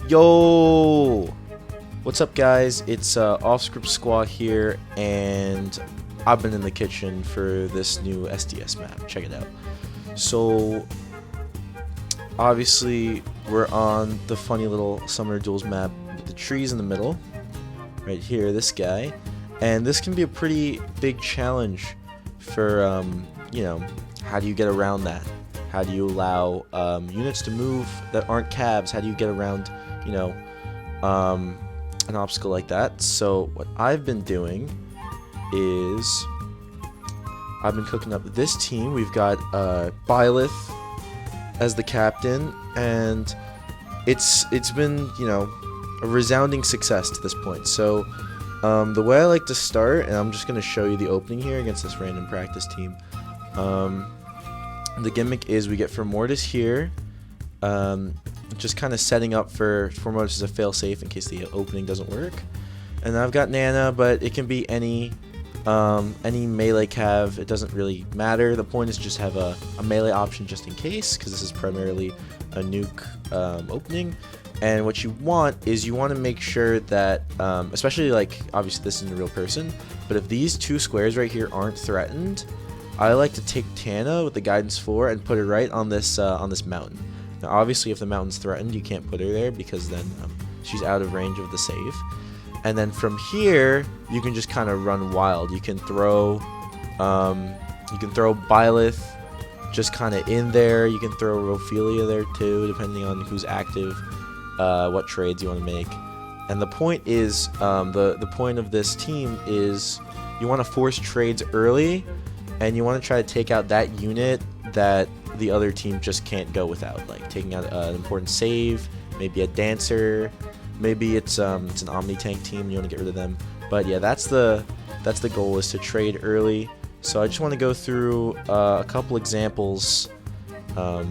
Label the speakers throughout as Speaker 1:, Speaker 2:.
Speaker 1: Yo! What's up, guys? It's Off-Script Squaw here, and I've been in the kitchen for this new SDS map. Check it out. So, obviously, we're on the funny little Summoner Duels map with the trees in the middle. Right here, this guy. And this can be a pretty big challenge for, you know, how do you get around that? How do you allow units to move that aren't cabs? How do you get around, you know, an obstacle like that? So what I've been doing is I've been cooking up this team. We've got Byleth as the captain, and it's been, you know, a resounding success to this point. So the way I like to start, and I'm just going to show you the opening here against this random practice team. The gimmick is we get for Mortis here, just kind of setting up for Mortis as a failsafe in case the opening doesn't work. And I've got Nana, but it can be any melee cav. It doesn't really matter. The point is just have a melee option just in case, because this is primarily a nuke opening. And what you want is you want to make sure that, especially like obviously this isn't a real person, but if these two squares right here aren't threatened, I like to take Tana with the guidance 4 and put her right on this mountain. Now obviously if the mountain's threatened, you can't put her there because then she's out of range of the save. And then from here you can just kind of run wild. You can throw Byleth just kind of in there. You can throw Ophelia there too, depending on who's active, what trades you want to make. And the point is, the point of this team is you want to force trades early, and you want to try to take out that unit that the other team just can't go without, like taking out an important save, maybe a dancer, maybe it's an Omni tank team. You want to get rid of them. But yeah, that's the goal, is to trade early. So I just want to go through a couple examples, of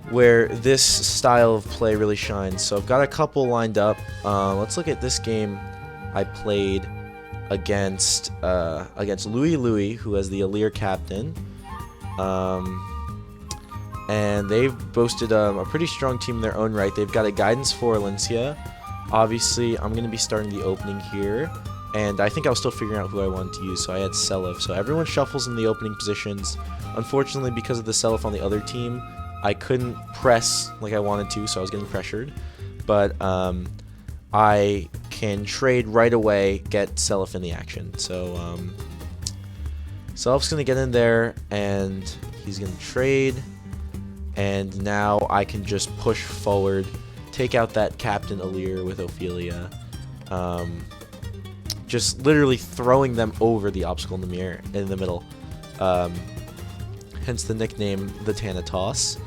Speaker 1: where this style of play really shines. So I've got a couple lined up. Let's look at this game I played against Louis, who has the Alir captain, and they've boasted a pretty strong team in their own right. They've got a guidance for Valencia. Obviously, I'm going to be starting the opening here, and I think I was still figuring out who I wanted to use, so I had Seliph. So everyone shuffles in the opening positions. Unfortunately, because of the Seliph on the other team, I couldn't press like I wanted to, so I was getting pressured. But I can trade right away, get Seliph in the action. So Seliph's going to get in there, and he's going to trade. And now I can just push forward, take out that Captain Alir with Ophelia. Just literally throwing them over the obstacle in the middle. Hence the nickname, the Tana Toss.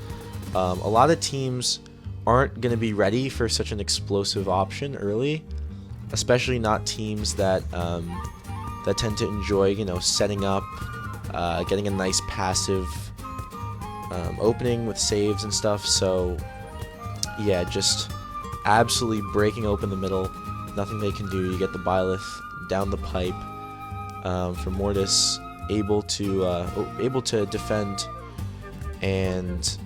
Speaker 1: A lot of teams aren't going to be ready for such an explosive option early, especially not teams that that tend to enjoy, you know, setting up, getting a nice passive opening with saves and stuff. So yeah, just absolutely breaking open the middle. Nothing they can do. You get the Byleth down the pipe for Mortis, able to defend, and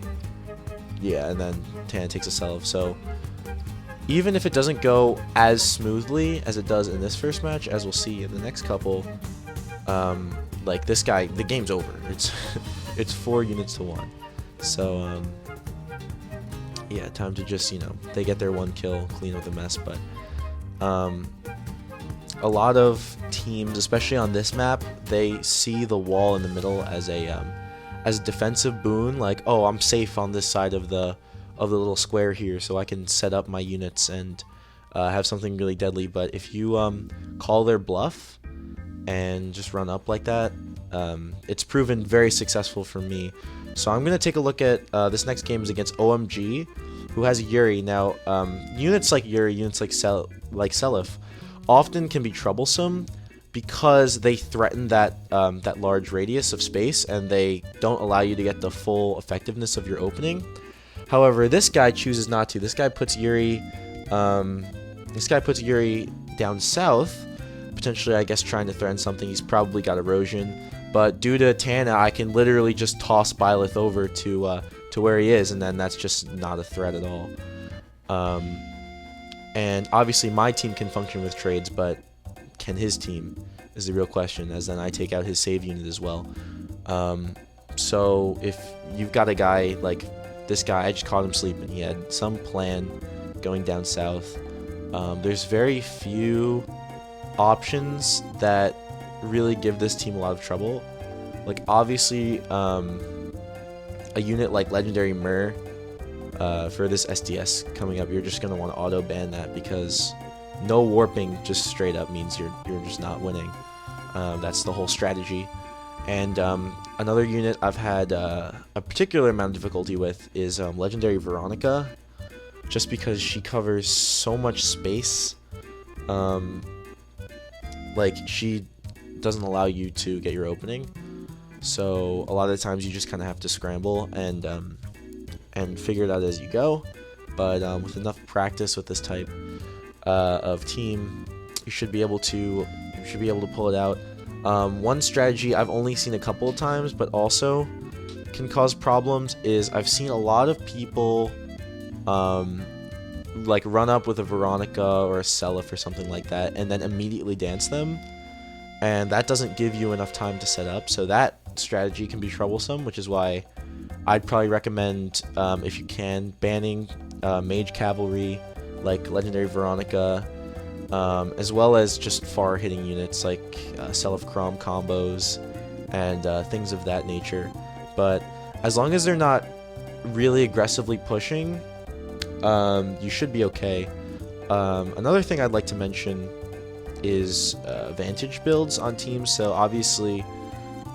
Speaker 1: yeah, and then Tana takes a Seliph. So even if it doesn't go as smoothly as it does in this first match, as we'll see in the next couple, like this guy, the game's over. It's 4 units to 1. So yeah, time to just, you know, they get their 1 kill, clean up the mess. But a lot of teams, especially on this map, they see the wall in the middle as a defensive boon. Like, oh, I'm safe on this side of the little square here, so I can set up my units and have something really deadly. But if you call their bluff and just run up like that, it's proven very successful for me. So I'm gonna take a look at this next game is against OMG, who has Yuri. Now, units like Yuri, units like Seliph, often can be troublesome because they threaten that that large radius of space, and they don't allow you to get the full effectiveness of your opening. However, this guy chooses not to. This guy puts Yuri down south, potentially, I guess, trying to threaten something. He's probably got erosion, but due to Tana, I can literally just toss Byleth over to to where he is, and then that's just not a threat at all. And obviously my team can function with trades, but can his team is the real question, as then I take out his save unit as well. So if you've got a guy like this guy, I just caught him sleeping. He had some plan going down south. There's very few options that really give this team a lot of trouble. Like obviously a unit like Legendary Myrrh for this SDS coming up, you're just going to want to auto ban that, because no warping just straight up means you're just not winning. That's the whole strategy. And another unit I've had a particular amount of difficulty with is Legendary Veronica, just because she covers so much space. Like she doesn't allow you to get your opening, so a lot of the times you just kind of have to scramble and figure it out as you go. But with enough practice with this type of team, you should be able to pull it out. One strategy I've only seen a couple of times, but also can cause problems, is I've seen a lot of people like run up with a Veronica or a Seliph or something like that, and then immediately dance them, and that doesn't give you enough time to set up. So that strategy can be troublesome, which is why I'd probably recommend, if you can, banning Mage Cavalry like Legendary Veronica, as well as just far hitting units like Seliph Crom combos and things of that nature. But as long as they're not really aggressively pushing, you should be okay. Another thing I'd like to mention is Vantage builds on teams. So obviously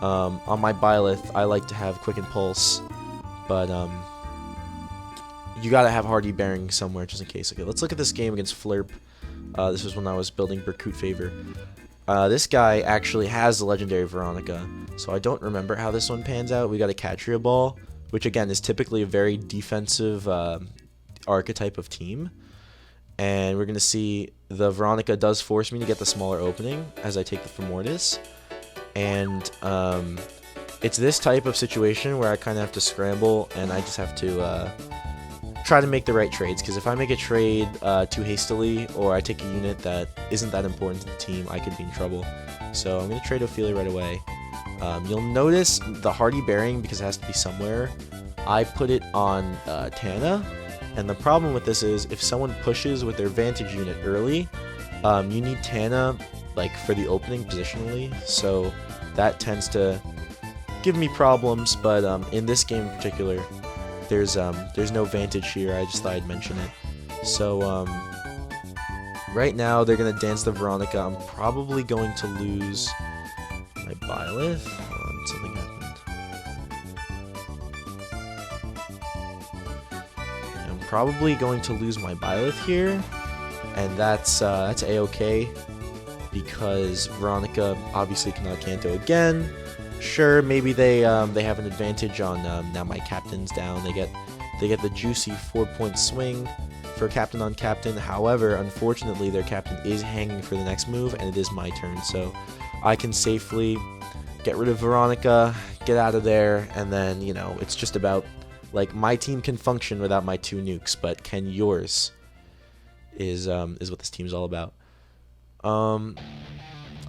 Speaker 1: on my Byleth I like to have Quick Impulse, but you gotta have Hardy Bearing somewhere just in case. Okay, let's look at this game against Flirp. This was when I was building Berkut Favor. This guy actually has the Legendary Veronica, so I don't remember how this one pans out. We got a Catria Ball, which again is typically a very defensive archetype of team, and we're gonna see the Veronica does force me to get the smaller opening as I take the Femortis, and it's this type of situation where I kind of have to scramble, and I just have to try to make the right trades, because if I make a trade too hastily, or I take a unit that isn't that important to the team, I could be in trouble. So I'm going to trade Ophelia right away. You'll notice the Hardy Bearing, because it has to be somewhere, I put it on Tana, and the problem with this is if someone pushes with their Vantage unit early, you need Tana like for the opening positionally, so that tends to give me problems. But in this game in particular, there's no Vantage here. I just thought I'd mention it. So right now they're gonna dance the Veronica. I'm probably going to lose my Byleth. Hold on, something happened. I'm probably going to lose my Byleth here, and that's a-okay, because Veronica obviously cannot Canto again. Sure, maybe they have an advantage on now my captain's down. They get the juicy 4-point swing for captain on captain. However, unfortunately, their captain is hanging for the next move, and it is my turn. So I can safely get rid of Veronica, get out of there, and then, you know, it's just about, like, my team can function without my 2 nukes, but can yours is what this team's all about.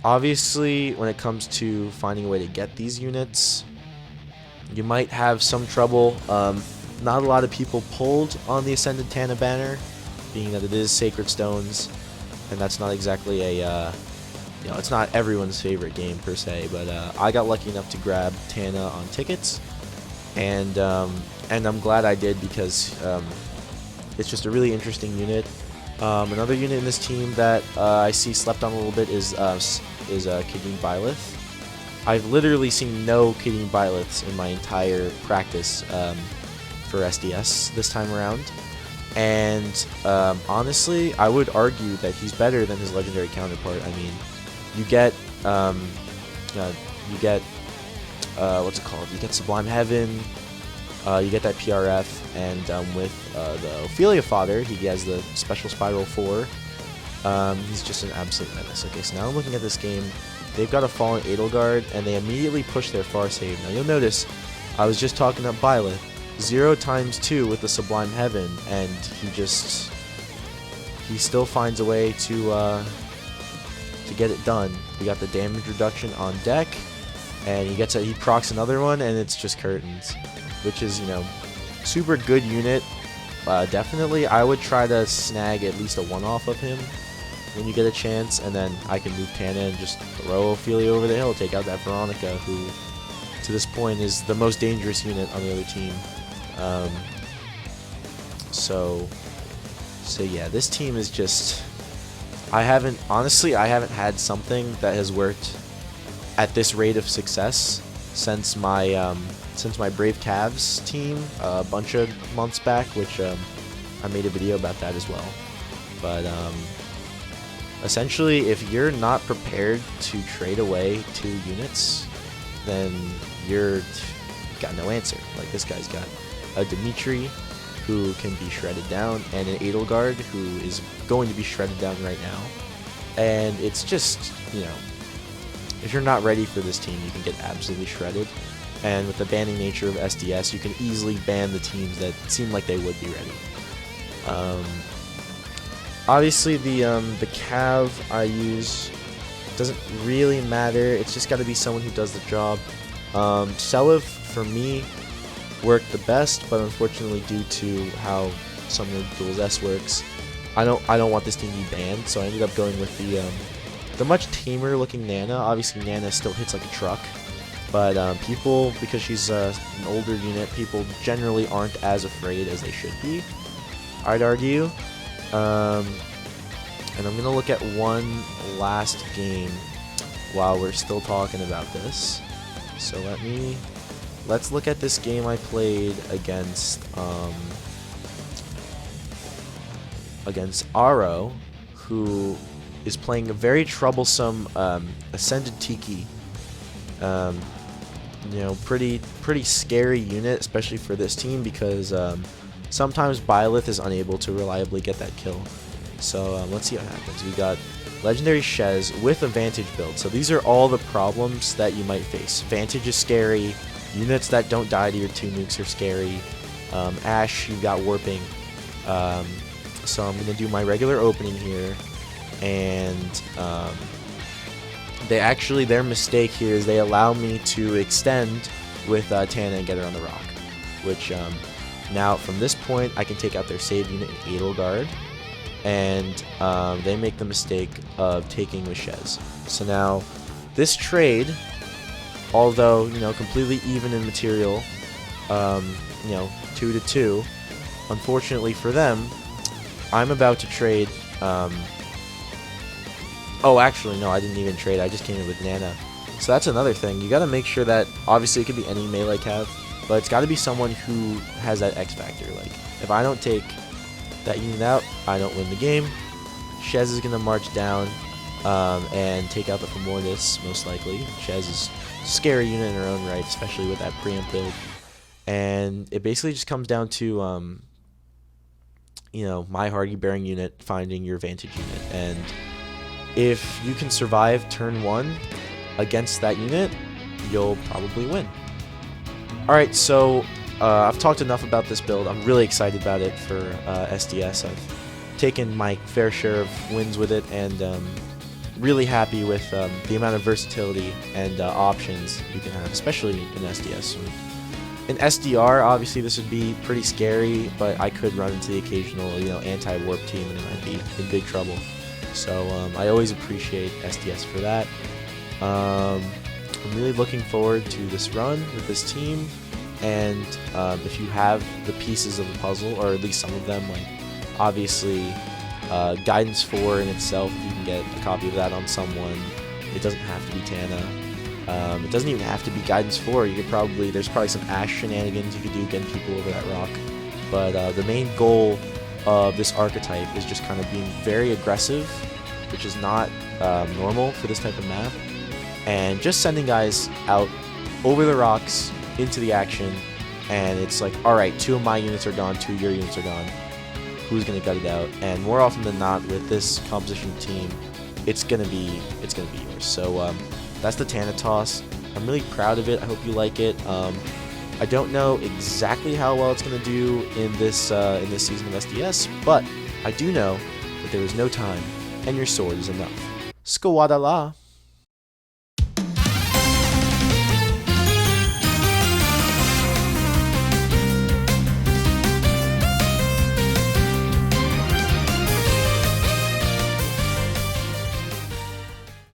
Speaker 1: Obviously, when it comes to finding a way to get these units, you might have some trouble. Not a lot of people pulled on the Ascended Tana banner, being that it is Sacred Stones, and that's not exactly a, you know, it's not everyone's favorite game per se, but I got lucky enough to grab Tana on tickets, and I'm glad I did, because it's just a really interesting unit. Another unit in this team that I see slept on a little bit is Kadeen Byleth. I've literally seen no Kadeen Byleths in my entire practice for SDS this time around, and honestly, I would argue that he's better than his legendary counterpart. I mean, you get what's it called? You get Sublime Heaven. You get that PRF, and with the Ophelia fodder, he has the special Spiral 4. He's just an absolute menace. Okay, so now I'm looking at this game. They've got a Fallen Edelgard, and they immediately push their far save. Now you'll notice, I was just talking about Byleth. 0 times 2 with the Sublime Heaven, and he still finds a way to get it done. We got the damage reduction on deck, and he procs another one, and it's just curtains, which is, you know, super good unit. Definitely, I would try to snag at least a 1-off of him when you get a chance, and then I can move Tana and just throw Ophelia over the hill, take out that Veronica, who to this point is the most dangerous unit on the other team. So yeah, this team is just, honestly, I haven't had something that has worked at this rate of success since my Brave Cavs team a bunch of months back, which I made a video about that as well. But essentially, if you're not prepared to trade away 2 units, then you've got no answer. Like, this guy's got a Dimitri who can be shredded down, and an Edelgard who is going to be shredded down right now. And it's just, you know, if you're not ready for this team, you can get absolutely shredded. And with the banning nature of SDS, you can easily ban the teams that seem like they would be ready. Obviously, the Cav I use doesn't really matter. It's just got to be someone who does the job. Selev, for me, worked the best, but unfortunately, due to how some of Duels S works, I don't want this team to be banned. So I ended up going with the much tamer looking Nana. Obviously, Nana still hits like a truck, but people, because she's an older unit, people generally aren't as afraid as they should be, I'd argue. And I'm gonna look at one last game while we're still talking about this. So let's look at this game I played against Aro, who is playing a very troublesome Ascended Tiki. You know, pretty scary unit, especially for this team, because sometimes Byleth is unable to reliably get that kill. So let's see what happens. We got Legendary Shez with a Vantage build. So these are all the problems that you might face. Vantage is scary. Units that don't die to your 2 nukes are scary. Ashe, you've got Warping. So I'm going to do my regular opening here. And their mistake here is they allow me to extend with Tana and get her on the rock. Which, now from this point, I can take out their save unit in Edelgard. And they make the mistake of taking with Shez. So now, this trade, although, you know, completely even in material, you know, 2-2, unfortunately for them, I'm about to trade, oh, actually, no, I didn't even trade, I just came in with Nana. So that's another thing, you gotta make sure that, obviously it could be any melee cav, but it's gotta be someone who has that X factor. Like, if I don't take that unit out, I don't win the game. Shez is gonna march down and take out the Primordis, most likely. Shez is a scary unit in her own right, especially with that preamp build. And it basically just comes down to, you know, my Hardy Bearing unit finding your Vantage unit. And if you can survive turn 1 against that unit, you'll probably win. Alright, so I've talked enough about this build. I'm really excited about it for SDS. I've taken my fair share of wins with it, and really happy with the amount of versatility and options you can have, especially in SDS. In SDR, obviously this would be pretty scary, but I could run into the occasional, you know, anti-warp team, and it might be in big trouble. So I always appreciate SDS for that. I'm really looking forward to this run with this team. And if you have the pieces of the puzzle, or at least some of them, like obviously Guidance 4 in itself, if you can get a copy of that on someone, it doesn't have to be Tana. It doesn't even have to be Guidance 4. You could there's probably some Ashe shenanigans you could do getting people over that rock. But the main goal of this archetype is just kind of being very aggressive, which is not normal for this type of map, and just sending guys out over the rocks into the action, and it's like, alright, 2 of my units are gone, 2 of your units are gone, who's gonna gut it out? And more often than not, with this composition team, it's gonna be yours. So that's the Tana toss. I'm really proud of it. I hope you like it. I I don't know exactly how well it's going to do in this season of SDS, but I do know that there is no time, and your sword is enough. Skawadala!